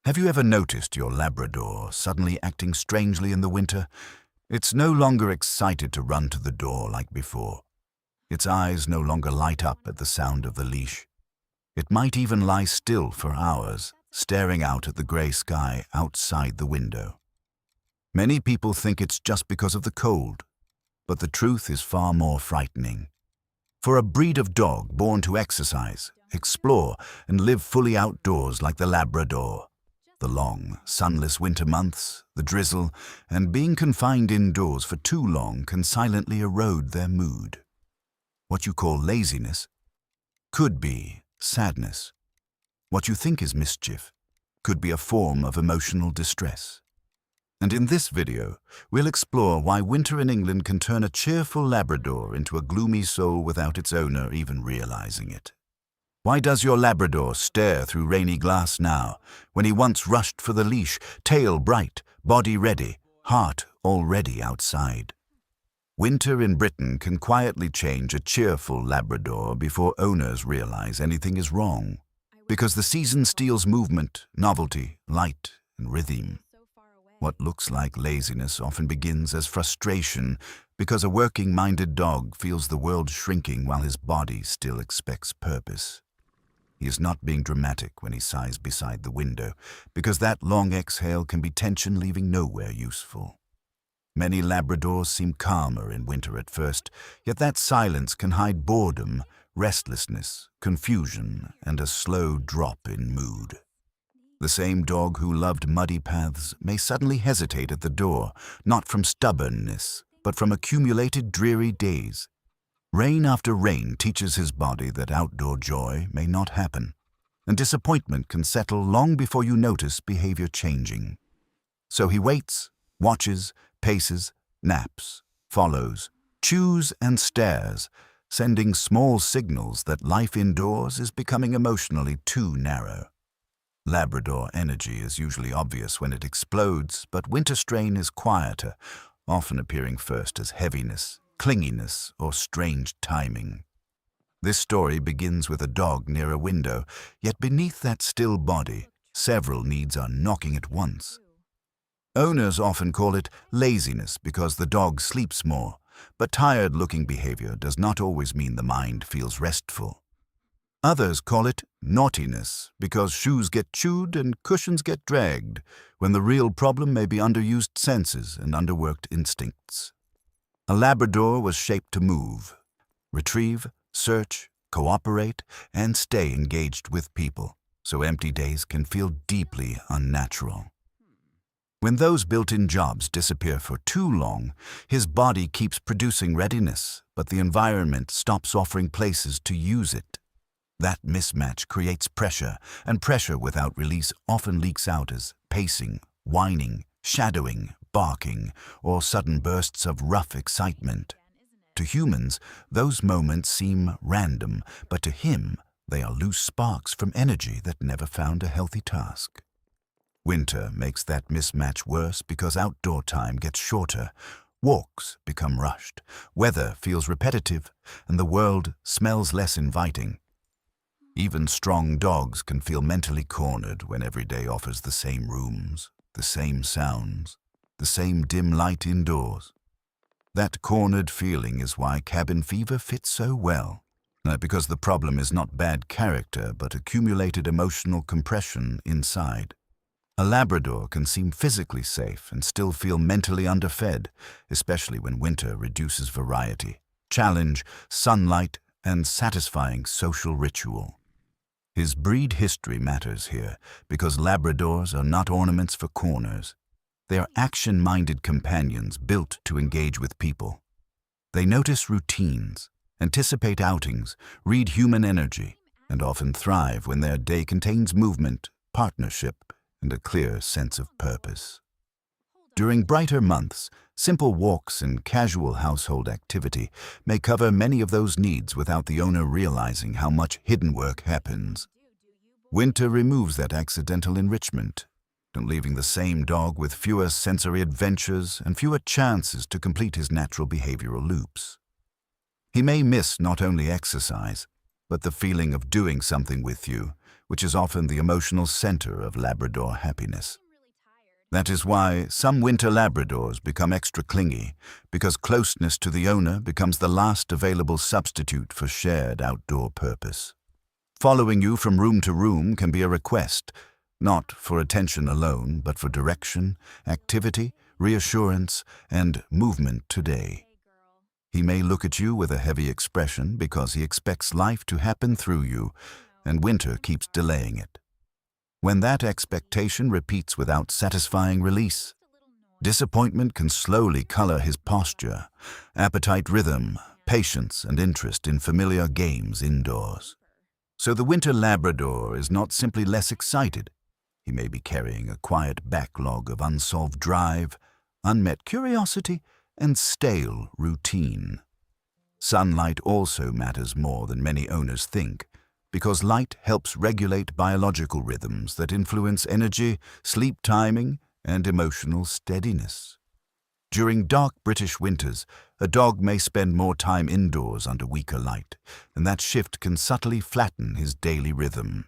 Have you ever noticed your Labrador suddenly acting strangely in the winter? It's no longer excited to run to the door like before. Its eyes no longer light up at the sound of the leash. It might even lie still for hours, staring out at the grey sky outside the window. Many people think it's just because of the cold, but the truth is far more frightening. For a breed of dog born to exercise, explore, and live fully outdoors like the Labrador, the long, sunless winter months, the drizzle, and being confined indoors for too long can silently erode their mood. What you call laziness could be sadness. What you think is mischief could be a form of emotional distress. And in this video, we'll explore why winter in England can turn a cheerful Labrador into a gloomy soul without its owner even realizing it. Why does your Labrador stare through rainy glass now, when he once rushed for the leash, tail bright, body ready, heart already outside? Winter in Britain can quietly change a cheerful Labrador before owners realize anything is wrong, because the season steals movement, novelty, light, and rhythm. What looks like laziness often begins as frustration because a working-minded dog feels the world shrinking while his body still expects purpose. He is not being dramatic when he sighs beside the window, because that long exhale can be tension leaving nowhere useful. Many Labradors seem calmer in winter at first, yet that silence can hide boredom, restlessness, confusion, and a slow drop in mood. The same dog who loved muddy paths may suddenly hesitate at the door, not from stubbornness, but from accumulated dreary days. Rain after rain teaches his body that outdoor joy may not happen, and disappointment can settle long before you notice behavior changing. So he waits, watches, paces, naps, follows, chews and stares, sending small signals that life indoors is becoming emotionally too narrow. Labrador energy is usually obvious when it explodes, but winter strain is quieter, often appearing first as heaviness, clinginess, or strange timing. This story begins with a dog near a window, yet beneath that still body, several needs are knocking at once. Owners often call it laziness because the dog sleeps more, but tired-looking behavior does not always mean the mind feels restful. Others call it naughtiness because shoes get chewed and cushions get dragged, when the real problem may be underused senses and underworked instincts. A Labrador was shaped to move, retrieve, search, cooperate, and stay engaged with people, so empty days can feel deeply unnatural. When those built-in jobs disappear for too long, his body keeps producing readiness, but the environment stops offering places to use it. That mismatch creates pressure, and pressure without release often leaks out as pacing, whining, shadowing, barking, or sudden bursts of rough excitement. To humans, those moments seem random, but to him, they are loose sparks from energy that never found a healthy task. Winter makes that mismatch worse because outdoor time gets shorter, walks become rushed, weather feels repetitive, and the world smells less inviting. Even strong dogs can feel mentally cornered when every day offers the same rooms, the same sounds, the same dim light indoors. That cornered feeling is why cabin fever fits so well, because the problem is not bad character but accumulated emotional compression inside. A Labrador can seem physically safe and still feel mentally underfed, especially when winter reduces variety, challenge, sunlight, and satisfying social ritual. His breed history matters here because Labradors are not ornaments for corners. They are action-minded companions built to engage with people. They notice routines, anticipate outings, read human energy, and often thrive when their day contains movement, partnership, and a clear sense of purpose. During brighter months, simple walks and casual household activity may cover many of those needs without the owner realizing how much hidden work happens. Winter removes that accidental enrichment, leaving the same dog with fewer sensory adventures and fewer chances to complete his natural behavioral loops. He may miss not only exercise, but the feeling of doing something with you, which is often the emotional center of Labrador happiness. That is why some winter Labradors become extra clingy, because closeness to the owner becomes the last available substitute for shared outdoor purpose. Following you from room to room can be a request, not for attention alone, but for direction, activity, reassurance, and movement today. He may look at you with a heavy expression because he expects life to happen through you, and winter keeps delaying it. When that expectation repeats without satisfying release, disappointment can slowly color his posture, appetite rhythm, patience, and interest in familiar games indoors. So the winter Labrador is not simply less excited. He may be carrying a quiet backlog of unsolved drive, unmet curiosity, and stale routine. Sunlight also matters more than many owners think, because light helps regulate biological rhythms that influence energy, sleep timing, and emotional steadiness. During dark British winters, a dog may spend more time indoors under weaker light, and that shift can subtly flatten his daily rhythm.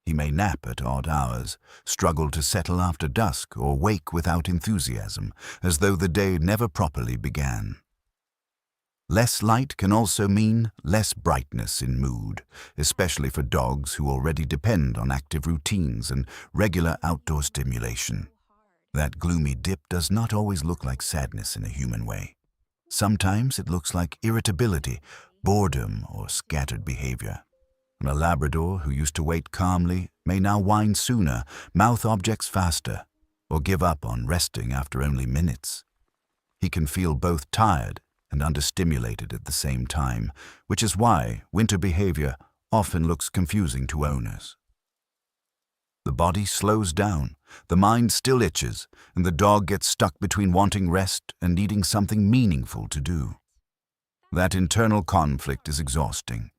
He may nap at odd hours, struggle to settle after dusk, or wake without enthusiasm, as though the day never properly began. Less light can also mean less brightness in mood, especially for dogs who already depend on active routines and regular outdoor stimulation. That gloomy dip does not always look like sadness in a human way. Sometimes it looks like irritability, boredom, or scattered behavior. A Labrador who used to wait calmly may now whine sooner, mouth objects faster, or give up on resting after only minutes. He can feel both tired and understimulated at the same time, which is why winter behavior often looks confusing to owners. The body slows down, the mind still itches, and the dog gets stuck between wanting rest and needing something meaningful to do. That internal conflict is exhausting,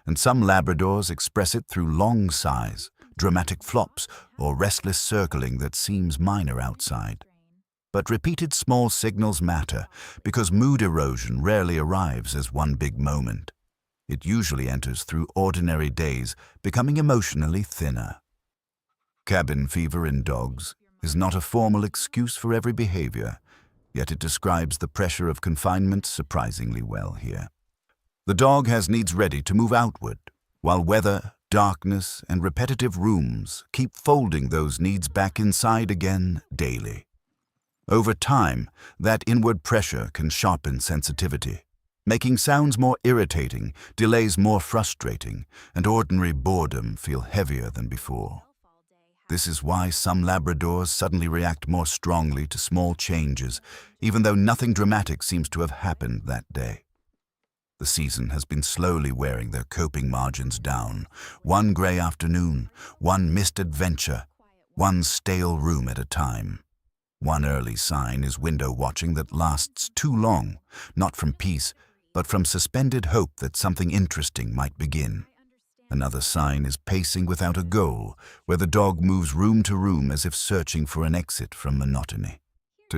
and some Labradors express it through long sighs, dramatic flops, or restless circling that seems minor outside. But repeated small signals matter, because mood erosion rarely arrives as one big moment. It usually enters through ordinary days, becoming emotionally thinner. Cabin fever in dogs is not a formal excuse for every behavior, yet it describes the pressure of confinement surprisingly well here. The dog has needs ready to move outward, while weather, darkness, and repetitive rooms keep folding those needs back inside again daily. Over time, that inward pressure can sharpen sensitivity, making sounds more irritating, delays more frustrating, and ordinary boredom feel heavier than before. This is why some Labradors suddenly react more strongly to small changes, even though nothing dramatic seems to have happened that day. The season has been slowly wearing their coping margins down, one gray afternoon, one missed adventure, one stale room at a time. One early sign is window watching that lasts too long, not from peace, but from suspended hope that something interesting might begin. Another sign is pacing without a goal, where the dog moves room to room as if searching for an exit from monotony.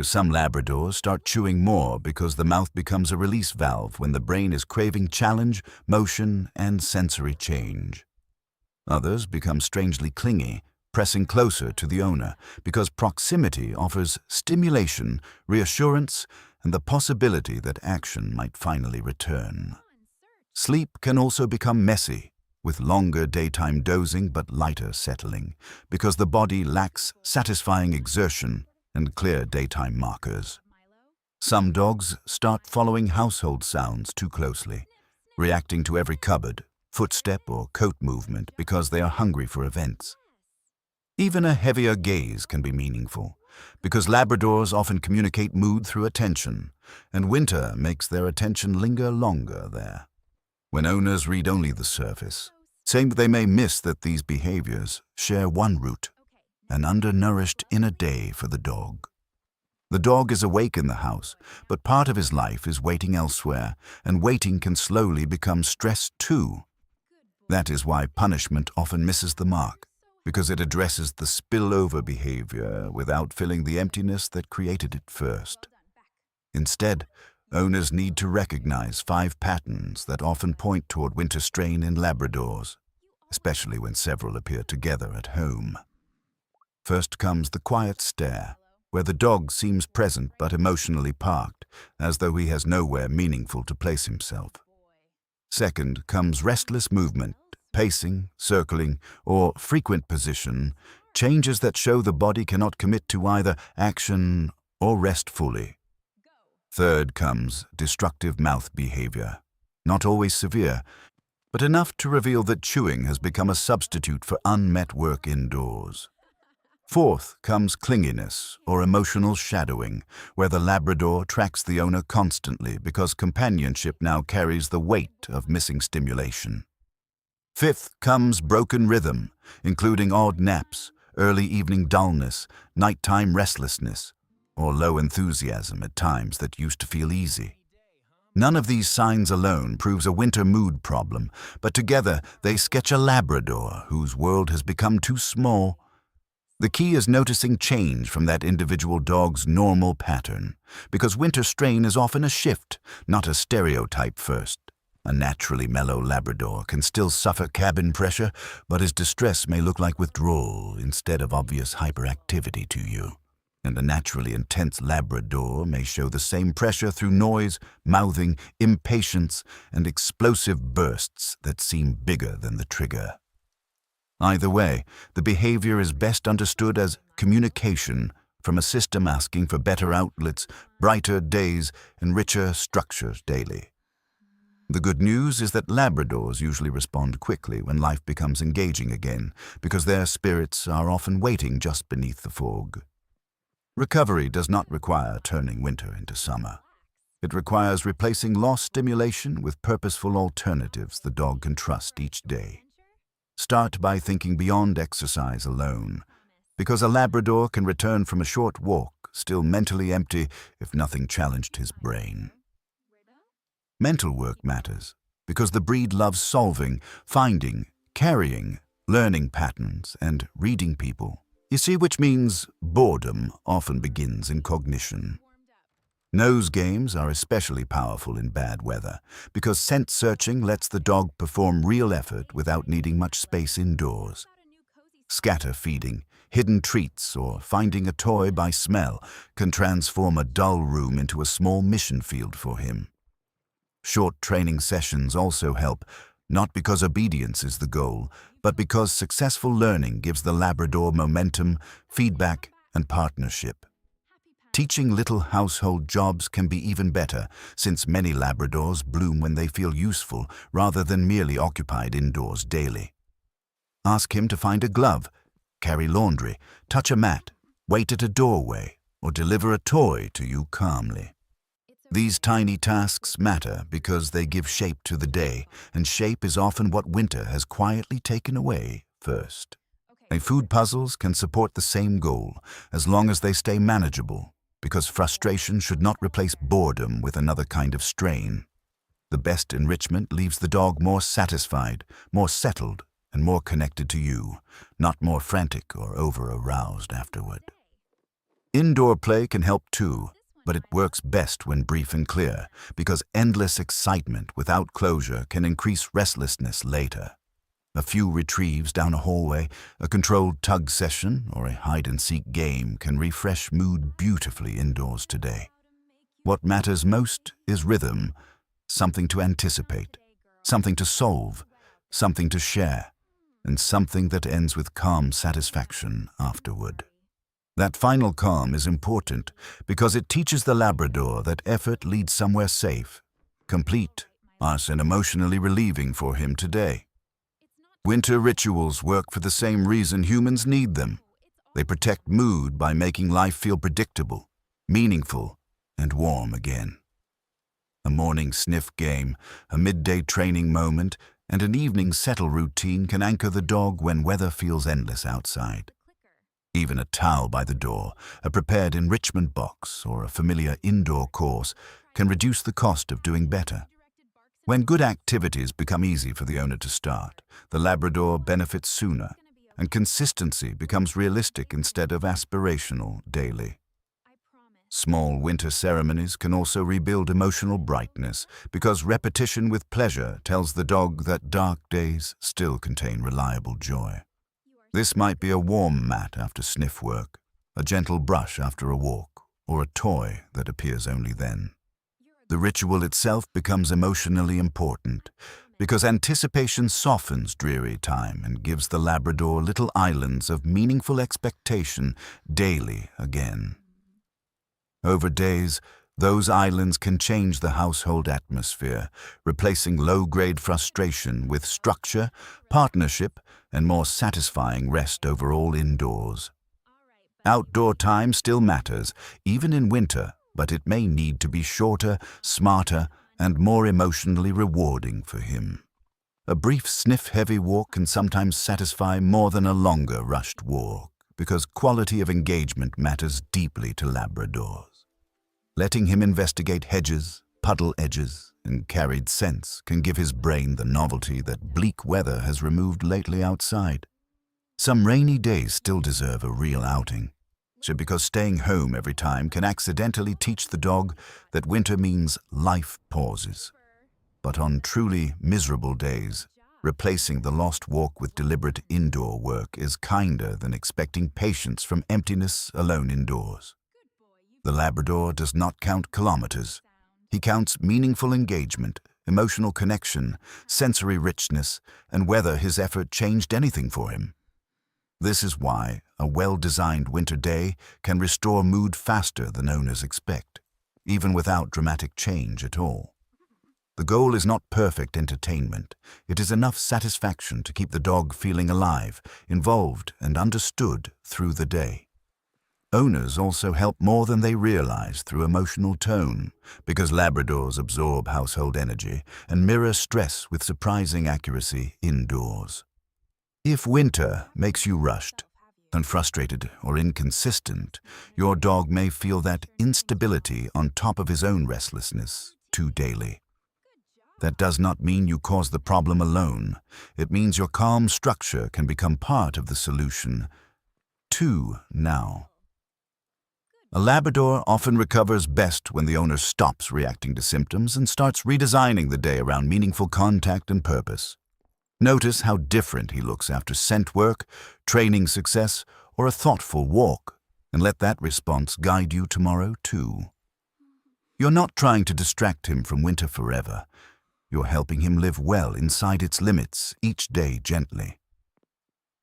Some Labradors start chewing more because the mouth becomes a release valve when the brain is craving challenge, motion, and sensory change. Others become strangely clingy, pressing closer to the owner because proximity offers stimulation, reassurance, and the possibility that action might finally return. Sleep can also become messy, with longer daytime dozing but lighter settling, because the body lacks satisfying exertion and clear daytime markers. Some dogs start following household sounds too closely, reacting to every cupboard, footstep, or coat movement because they are hungry for events. Even a heavier gaze can be meaningful, because Labradors often communicate mood through attention, and winter makes their attention linger longer there. When owners read only the surface, they may miss that these behaviors share one root, an undernourished inner day for the dog. The dog is awake in the house, but part of his life is waiting elsewhere, and waiting can slowly become stress too. That is why punishment often misses the mark, because it addresses the spillover behavior without filling the emptiness that created it first. Instead, owners need to recognize 5 patterns that often point toward winter strain in Labradors. especially when several appear together at home. First comes the quiet stare, where the dog seems present but emotionally parked, as though he has nowhere meaningful to place himself. Second comes restless movement, pacing, circling, or frequent position, changes that show the body cannot commit to either action or rest fully. Third comes destructive mouth behavior, not always severe, but enough to reveal that chewing has become a substitute for unmet work indoors. Fourth comes clinginess or emotional shadowing, where the Labrador tracks the owner constantly because companionship now carries the weight of missing stimulation. Fifth comes broken rhythm, including odd naps, early evening dullness, nighttime restlessness, or low enthusiasm at times that used to feel easy. None of these signs alone proves a winter mood problem, but together they sketch a Labrador whose world has become too small. The key is noticing change from that individual dog's normal pattern, because winter strain is often a shift, not a stereotype first. A naturally mellow Labrador can still suffer cabin pressure, but his distress may look like withdrawal instead of obvious hyperactivity to you. And a naturally intense Labrador may show the same pressure through noise, mouthing, impatience, and explosive bursts that seem bigger than the trigger. Either way, the behavior is best understood as communication from a system asking for better outlets, brighter days, and richer structures daily. The good news is that Labradors usually respond quickly when life becomes engaging again, because their spirits are often waiting just beneath the fog. Recovery does not require turning winter into summer. It requires replacing lost stimulation with purposeful alternatives the dog can trust each day. Start by thinking beyond exercise alone, because a Labrador can return from a short walk still mentally empty if nothing challenged his brain. Mental work matters, because the breed loves solving, finding, carrying, learning patterns, and reading people. You see, which means boredom often begins in cognition. Nose games are especially powerful in bad weather, because scent searching lets the dog perform real effort without needing much space indoors. Scatter feeding, hidden treats, or finding a toy by smell can transform a dull room into a small mission field for him. Short training sessions also help, not because obedience is the goal, but because successful learning gives the Labrador momentum, feedback, and partnership. Teaching little household jobs can be even better, since many Labradors bloom when they feel useful rather than merely occupied indoors daily. Ask him to find a glove, carry laundry, touch a mat, wait at a doorway, or deliver a toy to you calmly. These tiny tasks matter because they give shape to the day, and shape is often what winter has quietly taken away first. Food puzzles can support the same goal, as long as they stay manageable, because frustration should not replace boredom with another kind of strain. The best enrichment leaves the dog more satisfied, more settled, and more connected to you, not more frantic or over-aroused afterward. Indoor play can help too, but it works best when brief and clear, because endless excitement without closure can increase restlessness later. A few retrieves down a hallway, a controlled tug session, or a hide-and-seek game can refresh mood beautifully indoors today. What matters most is rhythm, something to anticipate, something to solve, something to share, and something that ends with calm satisfaction afterward. That final calm is important because it teaches the Labrador that effort leads somewhere safe, complete, and emotionally relieving for him today. Winter rituals work for the same reason humans need them. They protect mood by making life feel predictable, meaningful, and warm again. A morning sniff game, a midday training moment, and an evening settle routine can anchor the dog when weather feels endless outside. Even a towel by the door, a prepared enrichment box, or a familiar indoor course can reduce the cost of doing better. When good activities become easy for the owner to start, the Labrador benefits sooner, and consistency becomes realistic instead of aspirational daily. Small winter ceremonies can also rebuild emotional brightness because repetition with pleasure tells the dog that dark days still contain reliable joy. This might be a warm mat after sniff work, a gentle brush after a walk, or a toy that appears only then. The ritual itself becomes emotionally important because anticipation softens dreary time and gives the Labrador little islands of meaningful expectation daily again. Over days, those islands can change the household atmosphere, replacing low-grade frustration with structure, partnership, and more satisfying rest overall indoors. Outdoor time still matters, even in winter, but it may need to be shorter, smarter, and more emotionally rewarding for him. A brief sniff-heavy walk can sometimes satisfy more than a longer rushed walk, because quality of engagement matters deeply to Labradors. Letting him investigate hedges, puddle edges, and carried scents can give his brain the novelty that bleak weather has removed lately outside. Some rainy days still deserve a real outing, because staying home every time can accidentally teach the dog that winter means life pauses. But on truly miserable days, replacing the lost walk with deliberate indoor work is kinder than expecting patience from emptiness alone indoors. The Labrador does not count kilometers. He counts meaningful engagement, emotional connection, sensory richness, and whether his effort changed anything for him. This is why a well-designed winter day can restore mood faster than owners expect, even without dramatic change at all. The goal is not perfect entertainment. It is enough satisfaction to keep the dog feeling alive, involved, and understood through the day. Owners also help more than they realize through emotional tone, because Labradors absorb household energy and mirror stress with surprising accuracy indoors. If winter makes you rushed and frustrated or inconsistent, your dog may feel that instability on top of his own restlessness too daily. That does not mean you cause the problem alone. It means your calm structure can become part of the solution too now. A Labrador often recovers best when the owner stops reacting to symptoms and starts redesigning the day around meaningful contact and purpose. Notice how different he looks after scent work, training success, or a thoughtful walk, and let that response guide you tomorrow too. You're not trying to distract him from winter forever. You're helping him live well inside its limits, each day gently.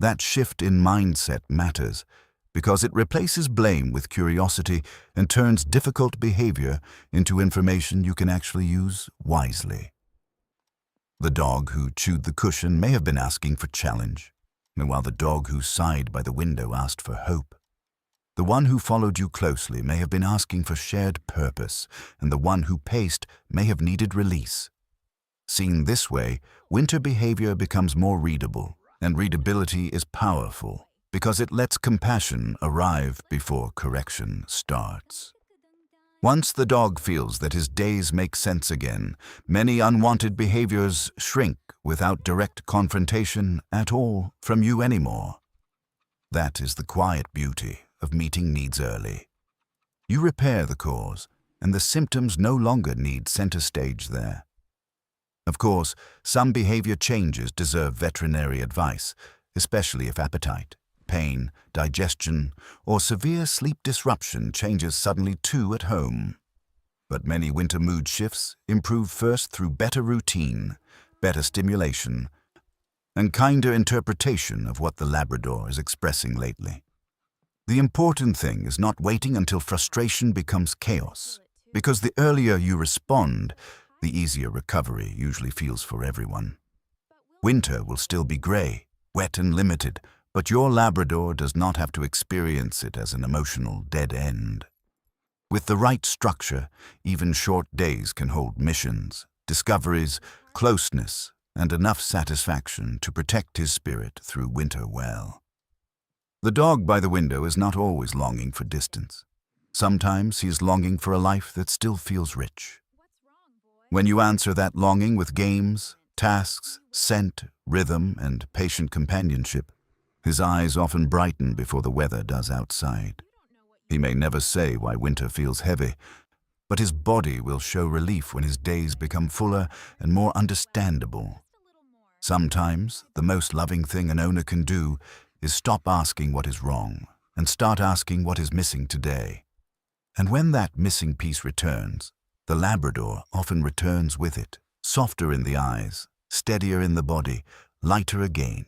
That shift in mindset matters, because it replaces blame with curiosity and turns difficult behavior into information you can actually use wisely. The dog who chewed the cushion may have been asking for challenge, while the dog who sighed by the window asked for hope. The one who followed you closely may have been asking for shared purpose, and the one who paced may have needed release. Seen this way, winter behavior becomes more readable, and readability is powerful, because it lets compassion arrive before correction starts. Once the dog feels that his days make sense again, many unwanted behaviors shrink without direct confrontation at all from you anymore. That is the quiet beauty of meeting needs early. You repair the cause, and the symptoms no longer need center stage there. Of course, some behavior changes deserve veterinary advice, especially if appetite, pain, digestion, or severe sleep disruption changes suddenly too at home. But many winter mood shifts improve first through better routine, better stimulation, and kinder interpretation of what the Labrador is expressing lately. The important thing is not waiting until frustration becomes chaos, because the earlier you respond, the easier recovery usually feels for everyone. Winter will still be gray, wet and limited, but your Labrador does not have to experience it as an emotional dead end. With the right structure, even short days can hold missions, discoveries, closeness, and enough satisfaction to protect his spirit through winter well. The dog by the window is not always longing for distance. Sometimes he is longing for a life that still feels rich. When you answer that longing with games, tasks, scent, rhythm, and patient companionship, his eyes often brighten before the weather does outside. He may never say why winter feels heavy, but his body will show relief when his days become fuller and more understandable. Sometimes, the most loving thing an owner can do is stop asking what is wrong and start asking what is missing today. And when that missing piece returns, the Labrador often returns with it, softer in the eyes, steadier in the body, lighter again.